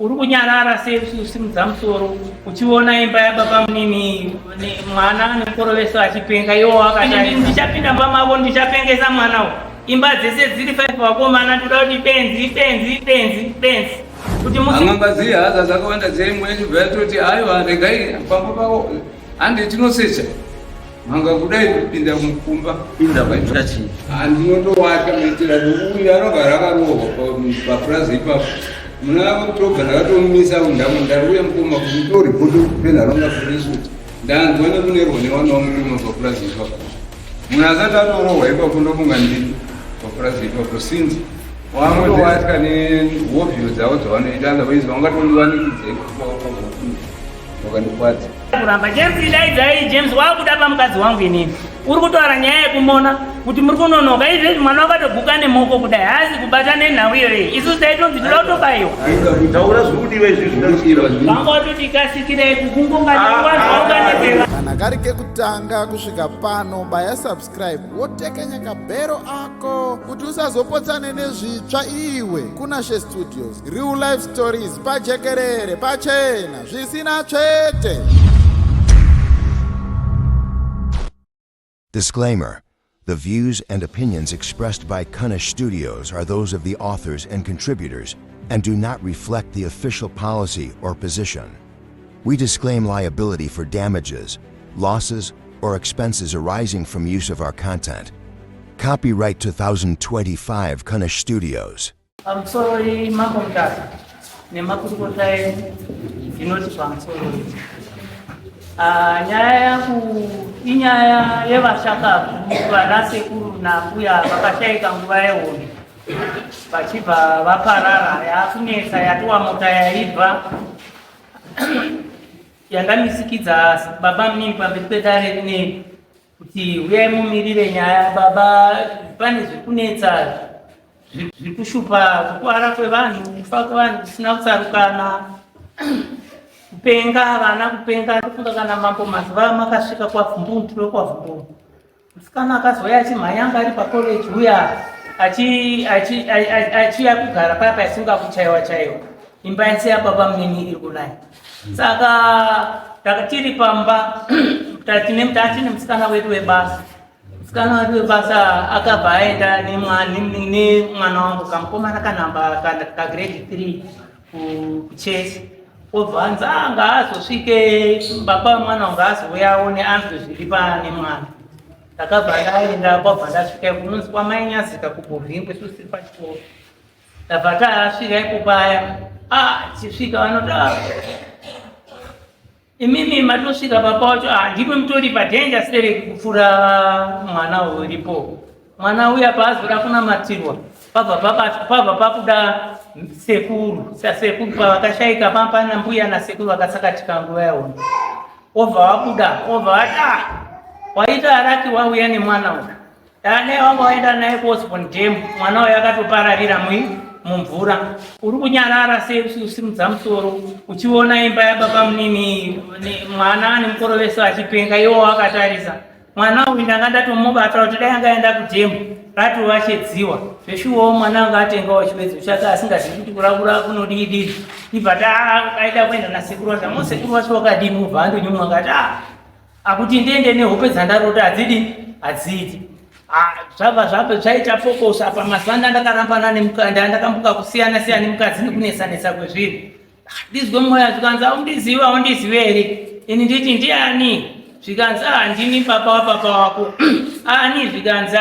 uri kunyarara simudza musoro uchiona imba yababa munini mwana nemukorovesa achipenga iwo akati ndichapinda pamavo ndichapengesa mwanawo imba dzese dziri 5 vakomana ndoda kuti benzi kuti musingaziya haza zakawanda dzeimwe chibvatoti aiwa regai pambo pavo handi tinosecha manga kudai kupinda mukumba pinda paitachi andinotowata maitira uyu anogara akarohwa papurazi ipapo muna kutoga ndakatomumisa ndari mukoma kuti toripoti penharonga police ndanzwa nekunerwa nevana vamurima papurazi ipapo munhu asati atorohwa ipapo ndomunga ndini papurazi ipapo sinzi wamotowatya nehovhio dzavo dzavanoita otherwise vangatoniwanikidze vakandikwadza kuramba James idaidzai James wakuda pamukadzi wangu inini uri kutaura nyaya yekumona kuti muri kunonoka izvezvi mwana wakatoguka nemoko kudai haasi kubata nenhau iyoyo isusu taitonzi toda kutobayiwa taura zvikudiva izvi vanga watoti ikasikirai kukungongaaukanezeva kana kari kekutanga kusvika pano baya subscribe wotekenya kabhero ako kuti usazopotsane nezvitsva iwe kuna She Studios real life stories pajekerere pachena zvisina tsvete. Disclaimer. The views and opinions expressed by Kunish Studios are those of the authors and contributors and do not reflect the official policy or position. We disclaim liability for damages, losses, or expenses arising from use of our content. Copyright 2025 Kunish Studios. I'm sorry, Makomtasa. Nemakurukotai inoti pamusoro. Nyaya yangu inyaya yevashaka vana sekuru nambuya vakashaika nguva yehondo vachibva vaparara yakunetsa yatova mota yaibva yangamisikidza baba munini pamberi pedare rineri kuti uyai mumirire nyaya baba pane zviri kunetsa zviri kushupa kukwara kwevanhu kufa kwevanhu kusina kutsarukana kupenga vana kupenga kufunga kana mambo mazuva makasvika kwaVumbundu tiro kwaVumbundu musikana akazoya achimhanyanga ari pakoleji uya achiya kugara paya paisinga kuchaiwa imba yese yababa munini iri kunaya saka tiri pamba tine musikana wedu webasa akabva aenda nemwana wangu kamukomana kanhamba kagrade 3 kuchesi obvanza ngaazosvike baba mwana wangu azouya aone anzwe zviri pane mwana ndakabva ndaenda kwabva ndasvika kunonzi kwamainyazika kubhovhingwe susiri pachikoro ndabva tasvika ipo paya chisvika vanoda imimi matosvika papa wacho ndipo mutori padhenja sidereki kupfuura mwana uripo mwana uya paazoda kunamatirwa pabva pakuda sekuru pavakashaika pana mbuya nasekuru vakasakatika nguva yahondo obva wabuda obva vati waita araki wauya nemwana uyu dane wanga waenda naye kuosborn dam mwana uyu akatopararira mumvura uri kunyarara simudza musoro uchiona imba yababa munini mwana nemukorovesa achipenga iwo akatarisa mwana uyu ndanga ndatomubata kuti dai angaenda kudhemu ratova chedziwa zveshuwo mwana anga atengawo chivedzo chake asingazivi kuti kurakura kunodidiri ibva aida kuenda nasekuru wacho mosekuru wacho wakadini ubva andonyumwa ngati akuti ndiende nehope dzandarota hadzidi zvabva zvaita fokosa pamazanda ndakarambana ndakambuka kusiyana nemukadzi nekunesanesa kwezvinhu ndizwe mwoyo zvikanzi aundiziva aundizive here ini nditi ndiani zvikanzi ndini papa wapapa wako ani zvikanzi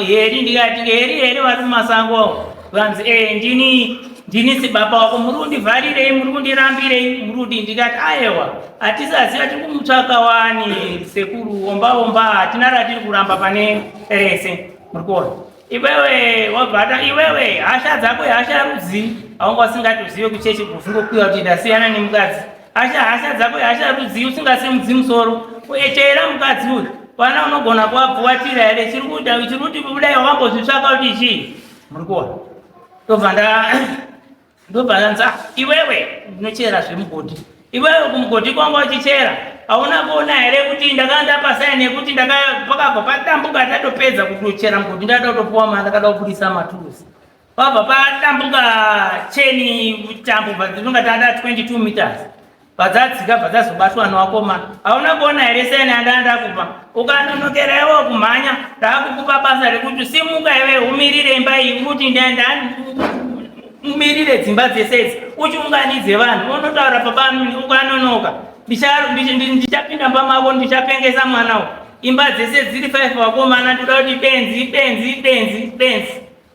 heri ndikati heri vari mumasango zvikanzi ndini sibaba wako muri kundivharirei muri kundirambirei muri kuti ndikati ayewa hatisaziva tiri kumutsvaka wani sekuru omba hatina ratiri kuramba pane rese muri kuona iwewe wabvata iwewe hasha dzako hasha rudzi aunga usingatozive kuchechi kuvhungokwiwa kuti ndasiyana nemukadzi hasha dzako hasha rudzi usingasemudzi musoro etera mukadzi uyu pana unogona kuabvuwatira here chiri kuti kudai wakambozvitsvaka kuti chii muri kuona ndobva ndanza iwewe ndinochera zvemugodhi iwewe kumugodhi kwanga uchichera hauna kuona here kuti ndakanga pasaini yekuti pakabva patambuka ndatopedza kutochera mugodhi ndatotopuwa mari ndakada kubudisa maturusi pabva patambuka cheni tambo padzinonga tada 22 meters padzadzika padzazobatwa nevakomana. Hauna kuona here seni andanda kupa ukanonokera iwo kumhanya ndakukupa basa rekuti simuka iwe umirire imba iyi kuti umirire dzimba dzese uchiunganidze vanhu unotaura papa ukanonoka ndichapinda pamako ndichapengesa mwanawo imba dzese dziri 5 vakomana ndoda kuti benzi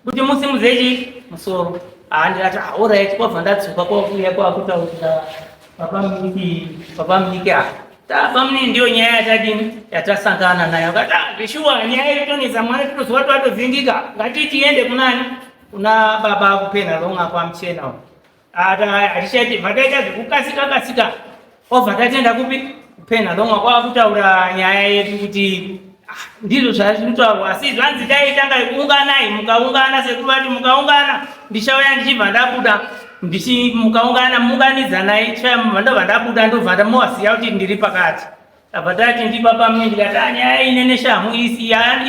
kuti musimuzechi musoro handikati alright kwabva ndatsuka kwakuya kwakutaurira papa muniki tapa mune ndiyo nyaya yatadini yatasangana nayo kati zvishuwa nyaya iritonesa mwana tinoziva twatovhindika ngati tiende kunani kuna baba kupena longa kwa mchena hatishati vataita zvekukasika obva tatenda kupi kupena longa kwakutaura nyaya yedu kuti ndizvo zvazvinotaurwa asi zvanzi taitanga kuunganai mukaungana sekuvati mukaungana ndichauya ndichibva ndabuda mukaungana muunganidzanai ndobva ndabuda ndobva ndamuwasiya kuti ndiri pakati abva tati ndipapa mune ndikati nyaya ine neshamhu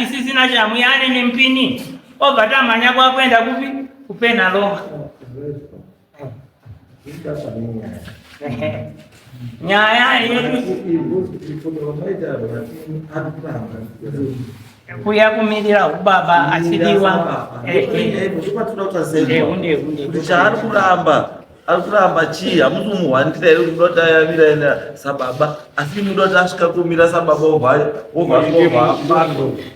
isisina shamhu yaane nemupini obva tamhanya kwakuenda kupi kupena longa nyaya yedu kuya kumirira ubaba achidiwa chaari kuramba chii hamusi kumuhwandira here kuti muda kuti ayamira ena sababa asi muda kuti asvika kumira sababa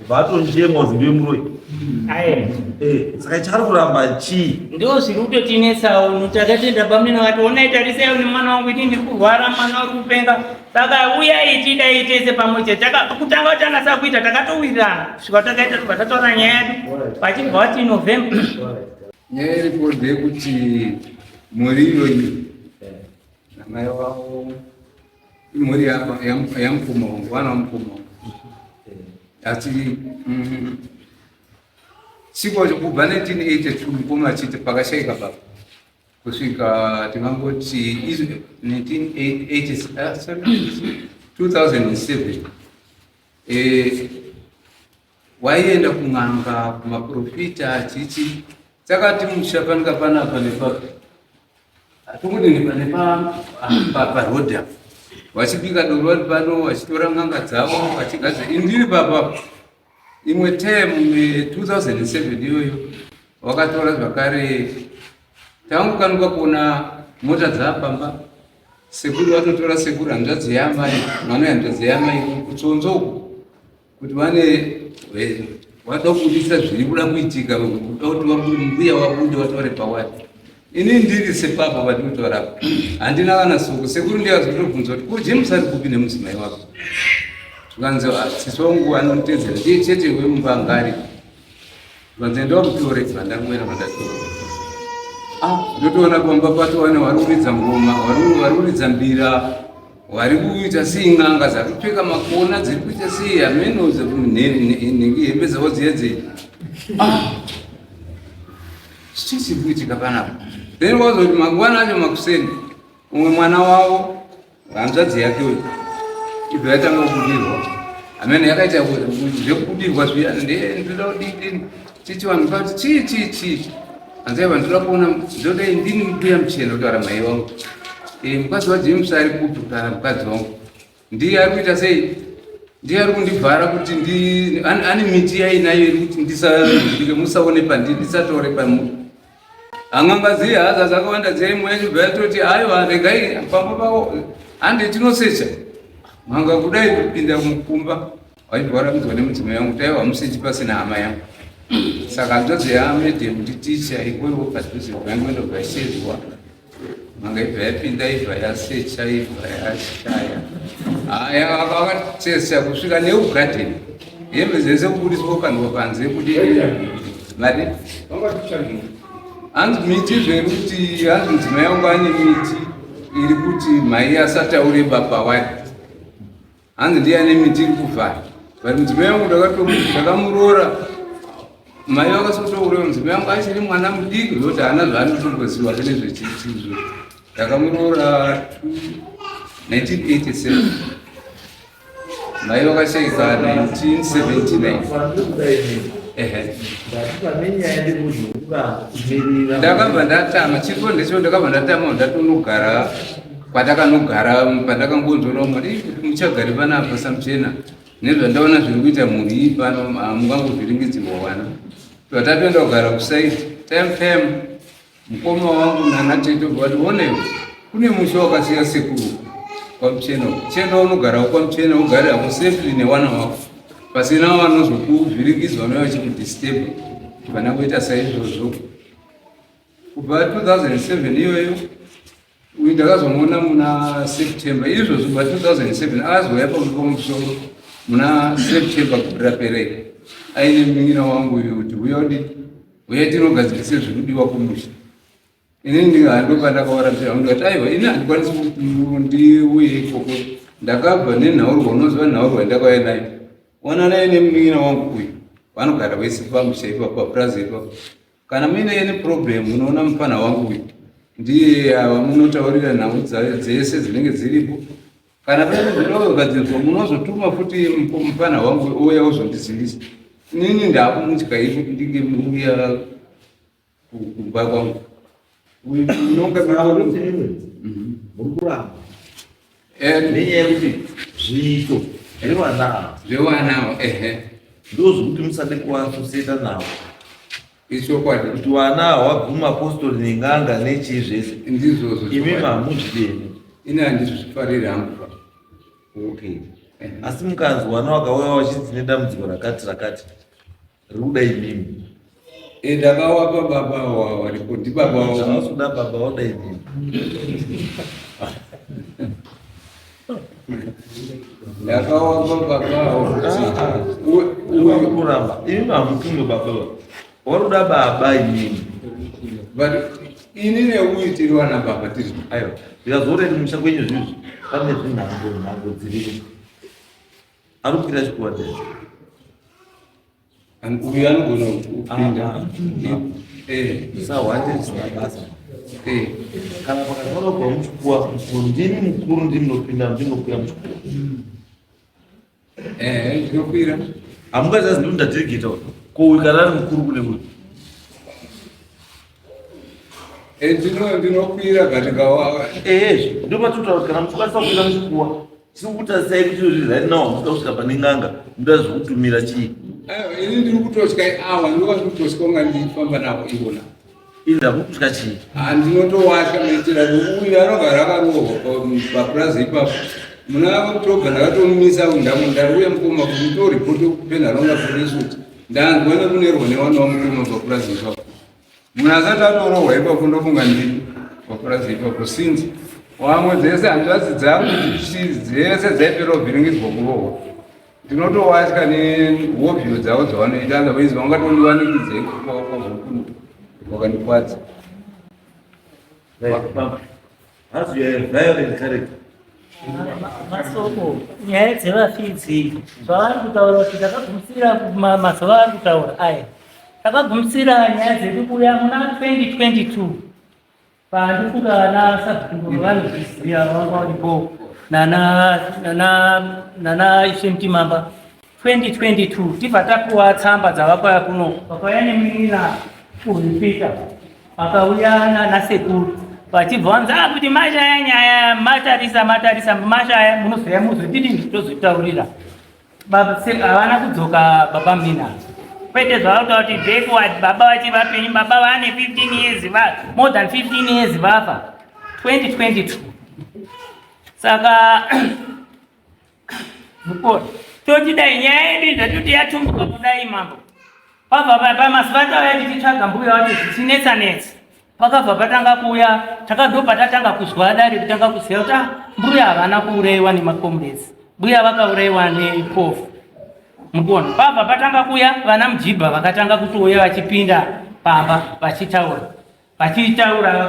vaatonjemwa zimbe muroi saka chaari kuramba chii ndo zviri kutotinetsawo takatenda pamune vati onai tarisai une mwana wangu iti ndiri kurwara mwana uri kupenga saka uyai tidai tese pamwe chete kutanga kutanasa kuita takatowirirana svika takaita tobva tataura nyaya yedu pachibva vati Novemba nyaya iripo ndeyekuti mhuri iyoyi namai wavo imhuri yamupfuma wangu vana vamupfuma wangu asi chipo chokubva 1982 mukoma achiti pakashaika baba kusvika tingangoti 2007 waienda kun'anga kumaprofita achichi takati mushafanika panapa nepapa hatongodini parodha vachibika doro vari pano vachitora n'anga dzavo vachigadzira indiri papa imwe time 2007 iyoyo wakatora zvakare tangukanuka kuona mota dzapamba sekuru vatotora sekuru hanzvadzi yamai mwana hanzvadzi yamai kutsonzoku kuti vane wada kubudisa zviri kuda kuitika kuda kuti mbuya wabude wataure pawati ini ndiri sepapa vatinotaurapo handina kana suku sekuru ndiyazotobvunza kuti kujames ari kupi nemudzimai wako tukanzi sisi wangu anotedzera ndiye chete wemubangari tukanzi enda wakutore vandakuera vandatora ndotoona kwamba patowana vari kuridza ngoma vari kuridza mbira vari kuita sei n'anga dzakupfeka makona dziri kuita sei hameno nhengi hembe dzavo dziyedzei chichisi kuitika panapa then wazoti mangwana acho makuseni umwe mwana wavo hanzvadzi yake uyu ibva yatanga kubudirwa hamene yakaita zvekubudirwa zviya ndoda kudini chichi vanhu pati chii hanzaiva ndoda kuona ndodai ndini mbuya muchena kutaura mai wangu mukadzi wajames ari kupi kutaura mukadzi wangu ndiye ari kuita sei ndiye ari kundivhara kuti ane miti yainayo iri kuti musaone pandii ndisataure pamuti hang'angaziyi haza dzakawanda dzaimwe yachibva yatoti aiwa regai pamba pavo handi tinosecha manga kudai kupinda mukumba waibvara mudzone mudzimai yangu taiwa musechi pasina hama yangu saka hanzvadzi yamedhemu nditicha ikwewo padhuze vangu ndobva yashedzwa manga ibva yapinda ibva yasecha ibva yashaya vakatesa kusvika neugadheni hembe dzese kubudiswa ukandwa panze kudii mari hanzi miti zveri kuti hanzi mudzimai yangu ane miti iri kuti mai asataure baba wake hanzi ndiye ane miti iri kuvhara vari mudzimai yangu ndakamuroora mai vakasotoureva mudzimai yangu achiri mwana mudiki zoti haana zvaanotomboziva kune zvechiitizvo ndakamuroora 1987 mai vakashaika 1979 ndakabva ndatama chiripo ndecho ndakabva ndatama ndatonogara kwatakanogara pandakangonzora mwari muchagari panapa Samuchena nezvandaona zviri kuita mhuri pano hamungangozviringidzirwa wana vatatoenda kugara kusaiti time mukoma wangu nanatete vati onewo kune musha wakasiya sekuru kwaMuchena chenda unogara kwaMuchena ugare hakusefuli newana wako pasina vanozokuvhiringidzwa nevachikudisturb kana kuita saizvozvo kubva 2007 iyoyo uyu ndakazomuona muna September izvozvo kubva 2007 akazouya pamusoro muna September kupera aine munin'ina wangu uyu kuti uya tinogadzirisa zvirudiwa kumusha inini handopa ndakawaratira ndikati aiwa ini handikwanisi kuti ndiuye ikoko ndakabva nenhaurwa unoziva nhaurwa ndakauya nayo wananai nemunin'ina wangu uyu vanogara vese pamusha ipapo paplaza ipapo kana muine ine problem unoona mufana wangu uyu ndiye ava munotaurira nhau dzese dzinenge dziripo kana pane zvinogadzirwa munozotuma futi mufana wangu uya uzondizivisa inini ndakumutya iko ndinge muya kumba kwangu nenyaya yekuti zviito zvevanawo ndozvokuti musade kuasosieta navo ichokwadi kuti vana hawaguma apostori neng'anga nechii zvese ndizvozvo imi mamuzvideni ini handizvifariri hangu okay. Asi mukanzi vana vakauya vachidzi nedambudziko rakati riri kuda imimi ndakawapa baba waripo ndibaba wasuda baba wada imimi ndakawapa baba kuramba imi mamutundo baba waruda baba imimi but ini neuitiri wana baba tiri aiwa ndikazoreni musha kwenyu zvizvi pane zvinhango dziriko ari kukwira chikora uyu anogona kupinda sahwande zvisina basa kana pakataurwa muchikuwa mukuru ndini mukuru ndimunopinda ndinokwira muchikuwa ndinokwira hamungazazi ndiri ndadirigita ko uyu kana ari mukuru kune uyu ndinokwira katikawawa ndopatutaura kuti kana muchikwanisa kuenda muchikuwa chirikutasai kuti zvirai nawo muda kusvika pane ng'anga muda zvekutumira chii ini ndiri kutosya awa ndova ndiri kutosya unga ndifamba navo ivona ini ndakutya chii ndinotowasha maitira uyu anogara akarohwa paplaza ipapo muna oktober ndakatomumisa ndauya mukoma kuti toripoti penharaunda police kuti ndanzwa nekunerwa newana wamukoma paplaza ipapo munhu asati atorohwa ipapo ndofunga ndini paplaza ipapo sinzi wamwe dzese hanzvadzi dzangu dzese dzaipera kuvhiringidzwa kurohwa ndinotowatya nehobhio dzavo dzavanoita otherwise vangatondiwanikidzei wakandikwadza masoko nyaya dzevafidzi zvavari kutaura kuti takagumisira mazuva ari kutaura aya takagumisira nyaya dzedu kuya muna 2022 pandifuka nasabhuku vanozviziva vanga varipo nana ishemtimamba 2022 tibva tapuwa tsamba dzavakwaya kuno vakauya nemunin'ina kuripita vakauya nasekuru vachibva vanza kuti mashaya nyaya matarisa mashaya munozoya muzodini nditozvitaurira havana kudzoka baba mina kwete zvavakuta kuti backward baba vachivapenyu baba vane 15 years more than 15 years vafa 2022 saka totidai nyaya yedu zvatuti yatumbuka kudai mambo pabva pamazuva tauya tichitsvaga mbuya wacho zvichinetsanetsa pakabva patanga kuuya takadobva tatanga kuzwa dare kutanga kuziva kuti mbuya havana kuurayiwa nemakomrades mbuya vakaurayiwa nepofu mukuona pabva patanga kuuya vana mujibha vakatanga kutouya vachipinda pamba vachitaura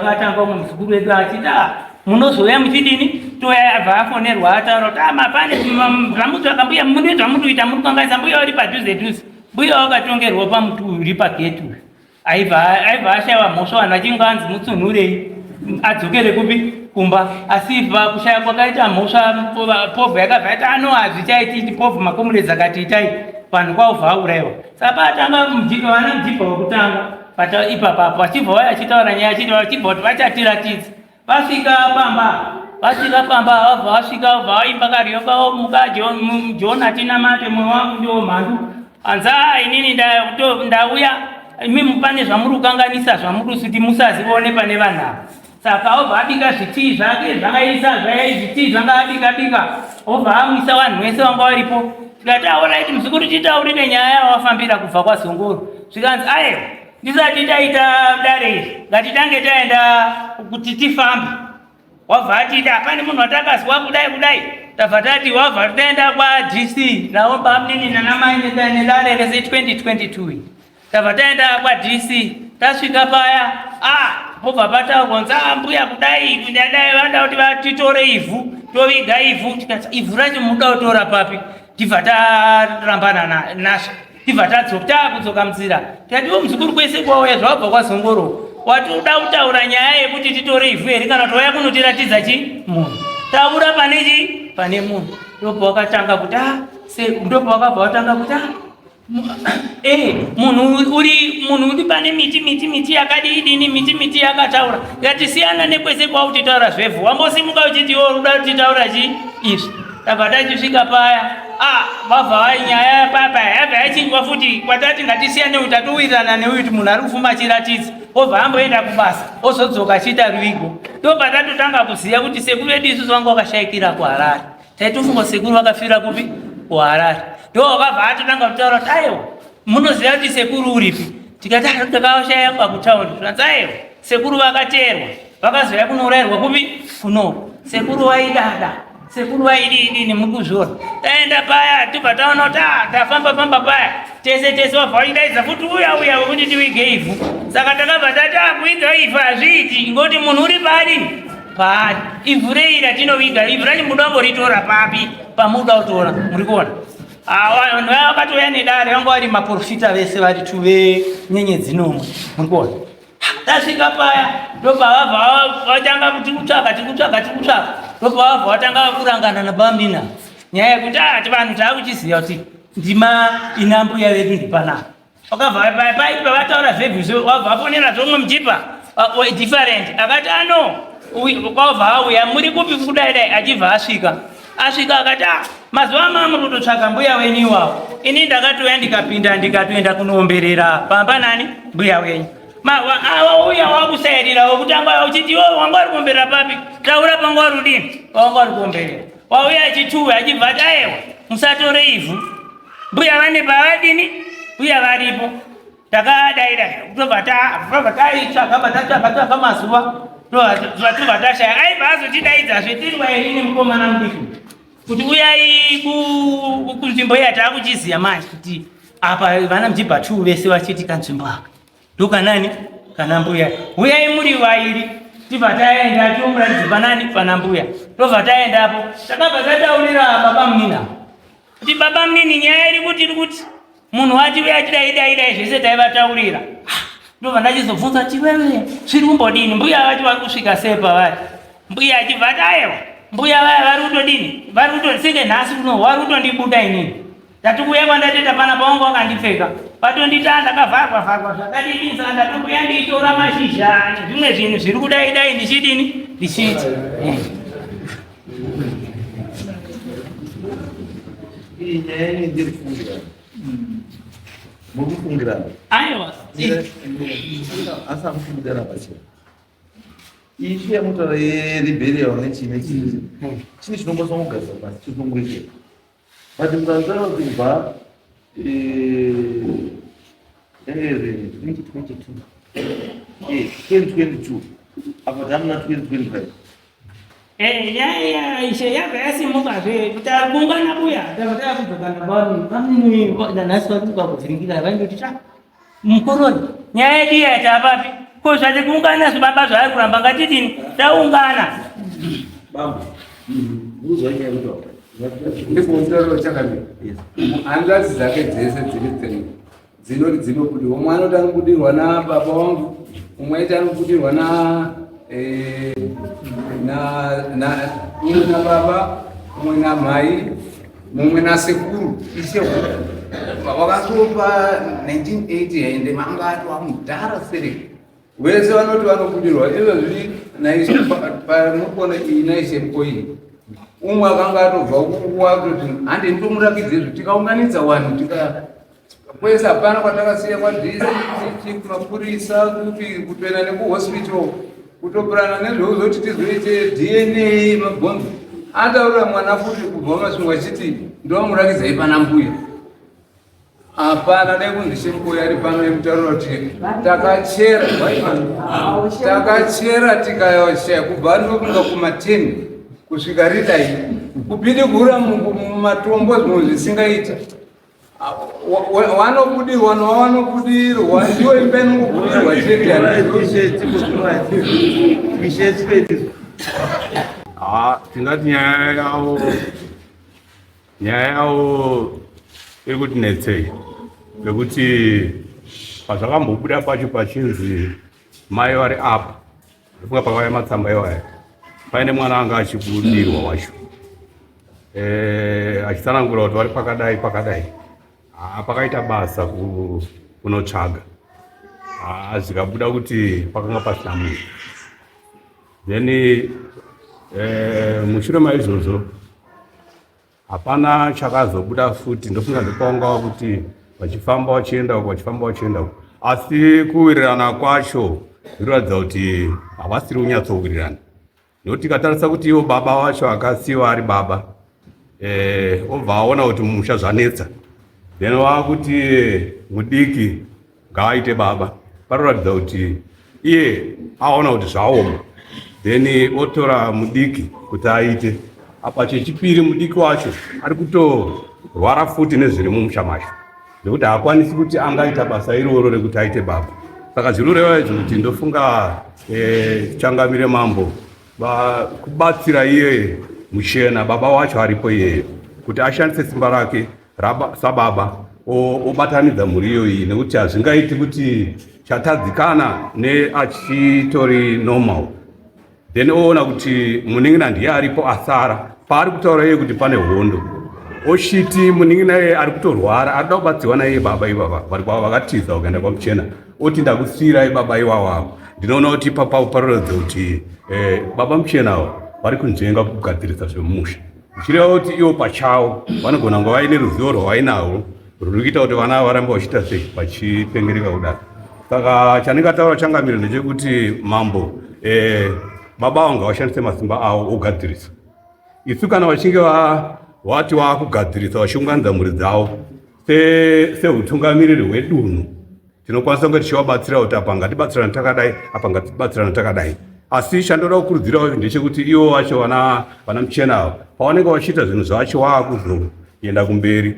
vakatanga umwe muzukuru wedu achita munozouya muchidini toya abva afonerwa ataura kuti mapane zvamutsvaga mbuya mune zvamutoita muri kukangaisa mbuya uri padhuze mbuya wakatongerwa pamuti uri pageti aibva ashayiwa mhosva vanhu vachinge anzi mutsunhurei adzokere kupi kumba asi kushaya kwakaita mhosva povhu yakabva yaita hazvichaititi povhu makomurezi akatiitai vanhu kwavo vaurayiwa saka patanga vana mujibha wekutanga pata ipapa achibva achitaura nyaya achibva vachatiratidza vasvika pamba vabva vasvika vabva vaimba karyo kavo muka Jona tina mate mwoyo wangu ndio mhandu anza inini ndauya imi pane zvamurukanganisa zvamurusiti musazione pane vanhu saka obva abika zvitii zvake zvakaisa zvitii zvanga abika obva amwisa vanhu vese vanga varipo tikati alright muzukuru titaurire nyaya wafambira kubva kwaZongoro zvikanzi ayo ndisati taita dare ngatitange taenda kuti tifambe wabva atida pane munhu watakazwa kudai tabva tati wabva taenda kwaDC nawo bamnini nanamai nedare rese 2022 tabva taenda kwaDC tasvika paya pobva patagonza mbuya kudai ndadai vada kuti vatitore ivhu toviga ivhu tikati ivhu racho muda kutora papi tibva tarambana nasvo tibva kudzoka munzira tikati muzukuru kwese kwauya zvabva kwaZongoro watoda kutaura nyaya yekuti titore ivhu here kana tauya kunotiratidza munhu taura pane munhu ndobva wakatanga kuti ndobva wakabva watanga kuti munhu uri pane miti yakadini miti yakataura yatisiyana nekwese kwauti taura zvevhu wambosimuka uchiti uda kuti taura izvi tabva tachisvika paya vabva nyaya papa yabva yachinjwa futi kwatati ngatisiyane kuti tatowirirana neuyu kuti munhu ari kufuma achiratidza obva amboenda kubasa ozodzoka achiita ruvigo ndobva tatotanga kuziva kuti sekuru vedu isusu vanga vakashayikira kuHarare taitofunga sekuru vakafira kupi kuHarare ndo vakabva atotanga kutaura kuti aiwa munoziva kuti sekuru uripi tikati takavashaya pakutaundi zvanzi aiwa sekuru vakateerwa vakazouya kunourayirwa kupi kunoko sekuru vaidada sekuru vaidini mukuzvora taenda paya tibva taona kuti tafamba paya tese wabva wachidaidza futi uya wekuti tiwige ivhu saka takabva tati kuiga ivhu hazviiti ngoti munhu uri paari ivhu rei ratinoviga ivhu racho muda kungoritora papi pamuda kutora muri kuona vanhu vaya vakatouya nedare vanga vari maprofita vese vari tuve nyenyedzi nomwe muri kuona tasvika paya ndobva vabva vatanga tikutsvaka ndobva vabva vatanga kurangana nabamina nyaya yekuti vanhu taakuchiziva kuti ndima ina mbuya vedu ndipanapa wakabva paipa vataura zvebvizvo wabva aponera zvomwe muchipa different akati kwabva auya muri kupi kudai achibva asvika akati mazuva mamuri kutotsvaka mbuya wenyu iwawo ini ndakatouya ndikapinda ndikatoenda kunoomberera pamba nani mbuya wenyu uya wakusayirira wokutanga uchiti wanga uri kuomberera papi taura panga uri udini wanga uri kuomberera wauya achituwe achibva ati aiwa musatore ivhu mbuya vane pavadini mbuya varipo takadaida tobva taitsvaka mazuva tobva tashaya aibva azotidaidzazve tiri waini mukomana mudiki kuti uyai kunzvimbo yatakuchiziva manje kuti apa vana muchibva 2 vese vachiti kanzvimbo aka ndokanani kana mbuya uyai muri vairi tibva taenda tomuratidza panani pana mbuya tobva taendapo takabva tataurira baba munini kuti baba munini nyaya iri kuti munhu wati uya chidaidai zvese taivataurira ndobva ndachizobvunza kuti wewe zviri kumbodini mbuya vati vari kusvika sei pavari mbuya achibva ati aiwa mbuya vaya vari kutodini vari kutosenge nhasi kuno vari kutondibuda inini ndati kuuya kwandatoita pana pawanga wakandipfeka patondita ndakavharwa zvakadidisa ndatomboya ndiitora mashizha nezvimwe zvinhu zviri kudaidai ndichidini ndichiti iyi nyaya ini ndiri kufungira mukufungirana aiwa asi amufungirana pachena ichi yamutaura yeriberial nechii chini chinomboswa kugadzira pasi chitongoiteka but mukanzara kubva 2022 apa tamuna 2025 ishe yabva yasimukazve kuti akungana buya tabva kudzokana pamunhu nanhasi vari kukavhuvhiringika vaindoti mukoroni nyaya yedu yaita papi ko zvati kuungana zvibaba zvaari kuramba ngatidini taungana bambo uzwa nyaya yekutaura ndikuonzero chakamira hanzvadzi dzake dzese dziri dzinobudirwa umwe anoti anobudirwa nababa wangu umwe aiti anobudirwa umwe nababa umwe namai mumwe nasekuru wakasopa 1980 ende mangato amudhara seri wese vanoti vanobudirwa izvozvi naishe panokona iyi naishe mkoii umwe akanga atobva kunguva kuti handi nditomurakidze izvo tikaunganidza vanhu kwese hapana kwatakasiya kwadhisi kumapurisa kuti kutoenda nekuhospital kutopurana nezveuzoti tizoite DNA mabhonzo ataura mwana futi kubva masvingo achiti ndovamurakidzai pana mbuya hapana dai kunzishe mbuya ari pano yekutaura kuti takachera tikashaya kubva ndokunga kuma10 kusvika ridai kupinde kuura mumatombo zvinhu zvisingaita wanobudirwa nowanobudirwa ndiwo imba inongobudirwa tingati nyaya yavo iri kutinetsei ngekuti pazvakambobuda pacho pachinzi mai vari apa ndofunga pakauya matsamba iwaya paine mwana anga achibudirwa wacho achitsanangura kuti vari pakadai pakaita basa kunotsvaga zvikabuda kuti pakanga pasina munhu then mushure maizvozvo hapana chakazobuda futi ndofunga ndopangava kuti vachifamba vachienda uko asi kuwirirana kwacho zvinoratidza kuti havasiri kunyatsowirirana nokuti tikatarisa kuti ivo baba vacho akasiyiwa ari baba obva aona kuti mumusha zvanetsa then vakuti mudiki ngaaite baba paroratidza kuti iye aona kuti zvaoma then otora mudiki kuti aite apa chechipiri mudiki wacho ari kutorwara futi nezviri mumusha macho nekuti haakwanisi kuti angaita basa iroro rekuti aite baba saka zvinoreva izvo kuti ndofunga changamire mambo kubatsira iye muchena baba wacho aripo iyeyo kuti ashandise simba rake sababa obatanidza mhuri iyoyi nekuti hazvingaiti kuti chatadzikana neachitori normal then oona kuti munin'ina ndiye aripo asara paari kutaura iye kuti pane hondo oshiti munin'ina iye ari kutorwara arida kubatsirwa naiye baba ivava vari kwavo vakatiza ukaenda kwamuchena oti ndakusiyirai baba ivavavo ndinoona kuti ipapo paroratidza kuti baba muchenavo vari kunzvenga kugadzirisa zvemumusha zvichireva kuti ivo pachavo vanogona kunge vaine ruzivo rwavainarwo rwuri kuita kuti vana varambe vachiita sei vachipengereka kudaro saka chandingataura changamiro ndechekuti mambo baba vanga vashandise masimba avo ogadzirisa isu kana vachinge vati vaakugadzirisa vachiunganidza mhuri dzavo seutungamiriri hwedunhu tinokwanisa kunge tichivabatsira kuti apa ngatibatsirana takadai apa ngatibatsirana takadai asi chandoda kukurudzirawo ndechekuti ivo vacho vana muchenavo pavanenge vachiita zvinhu zvacho waakuzoenda kumberi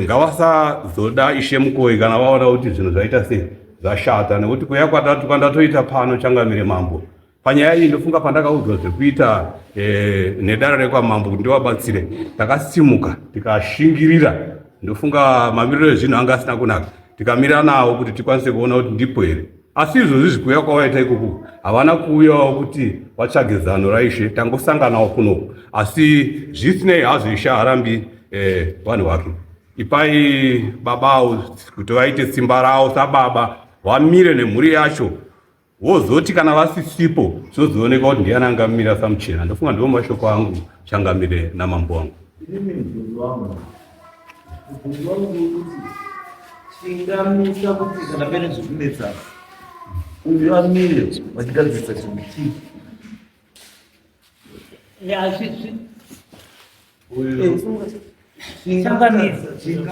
ngavasazoda ishe mukoi kana vaona kuti zvinhu zvaita sei zvashata nekuti kuya kwandatoita pano changamire mambo panyaya iyi ndofunga pandakaudzwa zvekuita nedare rekwamambo kuti ndivabatsire takasimuka tikashingirira ndofunga mamiriro ezvinhu anga asina kunaka tikamira nawo kuti tikwanise kuona kuti ndipo here asi izvozvi zvikuya kwavaita ikoko havana kuuyawo kuti vatsvage zano raishe tangosanganawo kunoku asi zvisinei hazvo ishe harambi vanhu vake ipai babavo kuti vaite simba ravo sababa vamire nemhuri yacho wozoti kana vasisipo zvozooneka kuti ndiani angamira samuchena ndofunga ndiwo mashoko angu changamire namambo wangu chingamisa kuti kana pene zvikunetsana uyu amire vachigadzirisa chinhu chii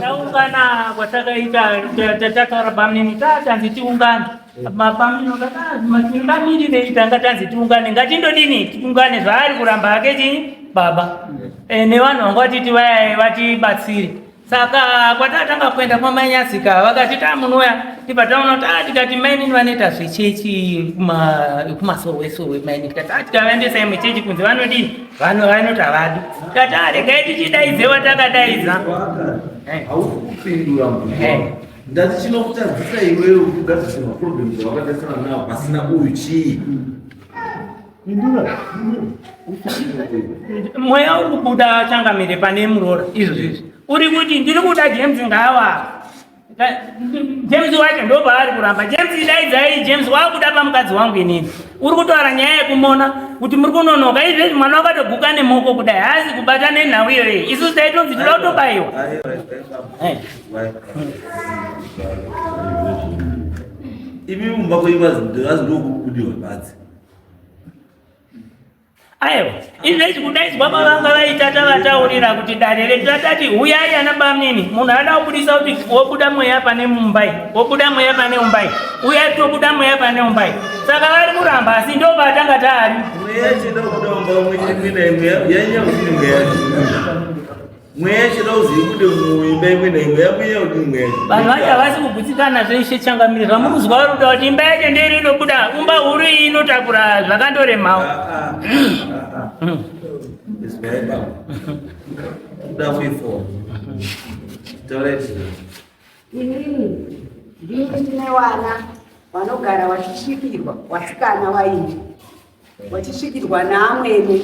taungana kwatakaita tatataura pamini tatanzi tiungane matungamirire tanga tanzi tiungane ngatindodini tiungane zvaari kuramba ake chii baba nevanhu vanga vatiti vatibatsire saka kwatatanga kuenda kwamanyasika vakati tamunoya tipataona tikati mainini vanoita zvechechi kumasowesowe maini tikavaendesai muchechi kunze vanodini vanoti havadi tikati regai tichidaidze watakadaidza ndati chinokutadzisa iwewe kugadzirisa maproblems avakatarisana nawo pasina uyu chii mweya uri kubuda changamire pane murora izvo zvizvi uri kuti ndiri kuda James ngawa James wacho ndo paari kuramba James idaidzai James wakuda pamukadzi wangu inini uri kutaura nyaya yekumona kuti muri kunonoka izvezvi mwana wakatoguka nemoko kudai haasi kubata nenhau iyoyo isusu taitonzi tinoda kutobayiwa imi mumba kweivazindokubhudiwa badzi aiwa izvezvi kudaidzwa pavanga vaitata vataurira kuti dare redu tatati huyai ana bamnini munhu ada kubudisa kuti wobuda mweya pane mumbai wobuda mweya pane umbai uyai tobuda mweya pane umbai saka vari kuramba asi ndo patanga taari mweya chida kubuda mumba mweimwe naimwe yanya kuti mweya mweya chida uzivi kuti muimba imwe naimwe yamweya kuti mweya vanhu vacho havasi kugutsikana zveshe changamirira mukuzwa ruda kuti imba yacho ndiri inobuda umba huru iyi inotakura zvakandoremawo inini ndine wana vanogara vachisvikirwa vasikana vaini vachisvikirwa naamwene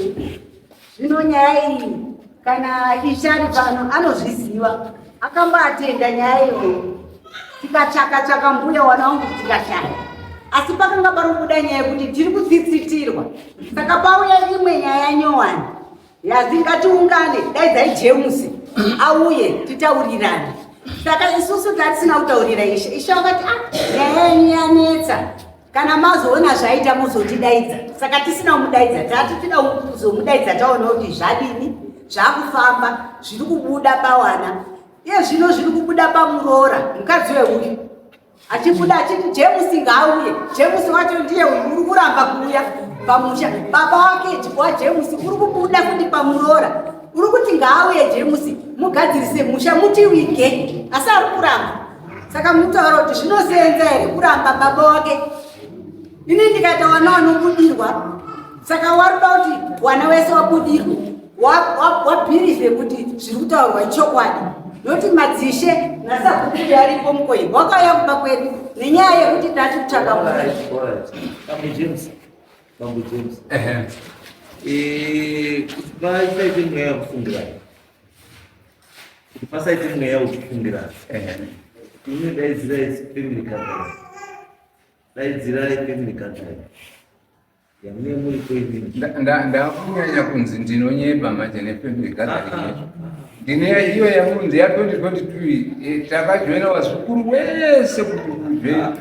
zvino nyaya iyi kana ishari pano anozviziva akambaatenda nyaya iyoyo tikatsvaka mbuya wana wangu tikashaya asi pakanga pari kubuda nyaya yekuti tiri kutsitsitirwa saka pauya imwe nyaya nyowani yazi ngatiungane daidzai James auye titaurirane saka isusu tatisina kutaurira ishe wakati nyaya yenyu yanetsa kana mazoona zvaita muzotidaidza saka tisina kumudaidza tati tida kuzomudaidza taona kuti zvadini zvakufamba zviri kubuda pawana iye zvino zviri kubuda pamuroora mukadzi weuyu achibuda achiti James ngaauye James wacho ndiye uri kuramba kuuya pamusha baba wake wa James uri kubuda kuti pamuroora uri kuti ngaauye James mugadzirise musha muti wige asi ari kuramba saka mutaura kuti zvinosenza here kuramba baba wake ini ndikaita wana wanobudirwa saka warida kuti wana wese wabudirwa wabhirize kuti zviri kutaurwa ichokwadi noti madzishe nasabhukiri aripo mukoyi wakauya kuba kwedu nenyaya yekuti tati kutsvaka Bambo James kuti pasaite mweya wekufungirana kuti pasaite mweya wekufungirana ine daidzirai family gathering daidzirai family gathering yamune muri koinini ndakunyanya kunzi ndinonyeba manje nefamily gathering ndine iyo yamunzi ya 2022 takajoina wazukuru wese kuti kujoina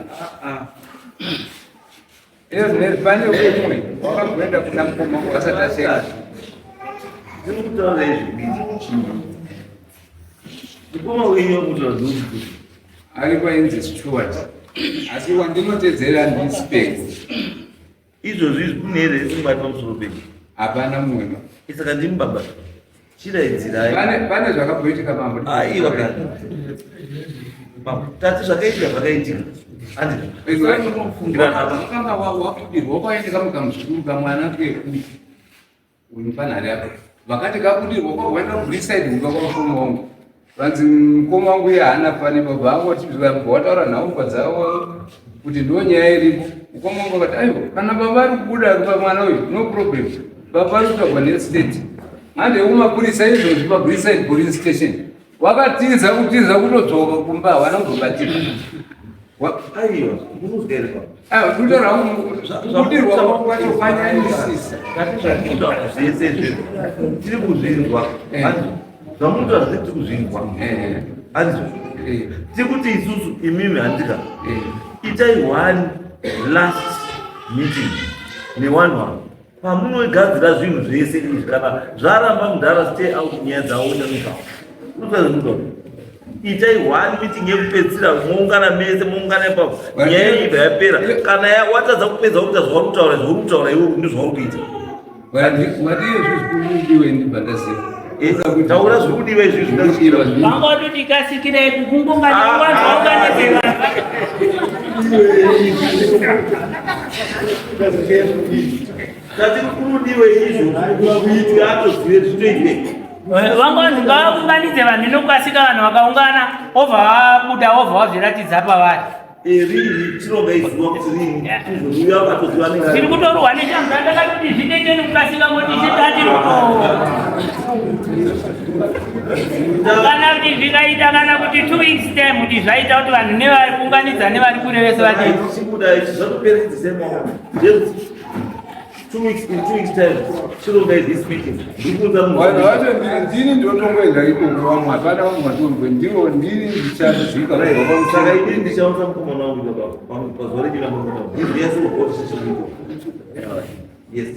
iyo pane umwe wakagoenda kuna mukoma wasataseka ndinokutaura izvibiti mukoma wenyu wakutaura zvokuti aripo inzi Stuart asi wandinotedzera ndispec izvozvi kune here isingubati pamusoro penyu hapana mumwe isaka ndimi baba chidaidzirai pane zvakabhoitika mambo aiwa tati zvakaitika zvakaitika kanga wakudirwa kwaendeka mukamuzukuru kamwana kekuti unipanhari apo vakati kakudirwa kwaenda kubricide ukakwaufuma wangu vanzi mukoma wangu iye haana fani baba angotibwataura nhaumbwa dzavo kuti ndo nyaya iripo mukoma wangu akati aiwa kana baba ari kubuda pamwana uyu no problem baba ari kutagwa nestate mande umapurisa izvozvi pabricide police station wakatiza kutiza kutodzoka kumba havana kuzobatika aiwa munozgaire kudirwa kwatofanyanisisa zvese izvezvo tiri kuzvinzwa zvamunoita zvese tiri kuzvinzwa handizo tiri kuti isusu imimi handika itai one last meeting nevanhu ava pamunogadzira zvinhu zvese izvi kana zvaramba mudhara stay out nyaya dzaoenda muzvavo unotazimuta itai one meeting yekupedzisira moungana mese moungana ipapo nyaya ibva yapera kana watadza kupedza kuita zvauri kutaura zvauri kutaura iwe ndizvauri kuita watiye zvizvikudiwe ndibhandaziva taura zviri kudiwa izvi vangototi kasikira kukungunganawanzvaunganezeva tati kurudiwe izvo kuitika atozive zvitoitei vangonzi ngavaunganidze vanhu inokasika vanhu vakaungana obva vabuda obva vazviratidza pavari iri chinonga iziva kuti rini izvouya vakatoziva tiri kutorwa nechamuzva ndakatoti zvitengeni kukasika ngoti chitati kana kuti zvikaita kana kuti 2 weeks time kuti zvaita kuti vanhu nevari kuunganidza nevari kure vese vadii chibuda ichi zvatoperedzisemawo 2 weeks in 2 weeks time chirongai this meeting ndikuudza vanhu vacho ndini ndotongoenda ikoko vamwe hapana vamwe vatorwe ndivo ndini ndichazvika saka ini ndichaunza mukomana wangu pazuva rechilamuna yes,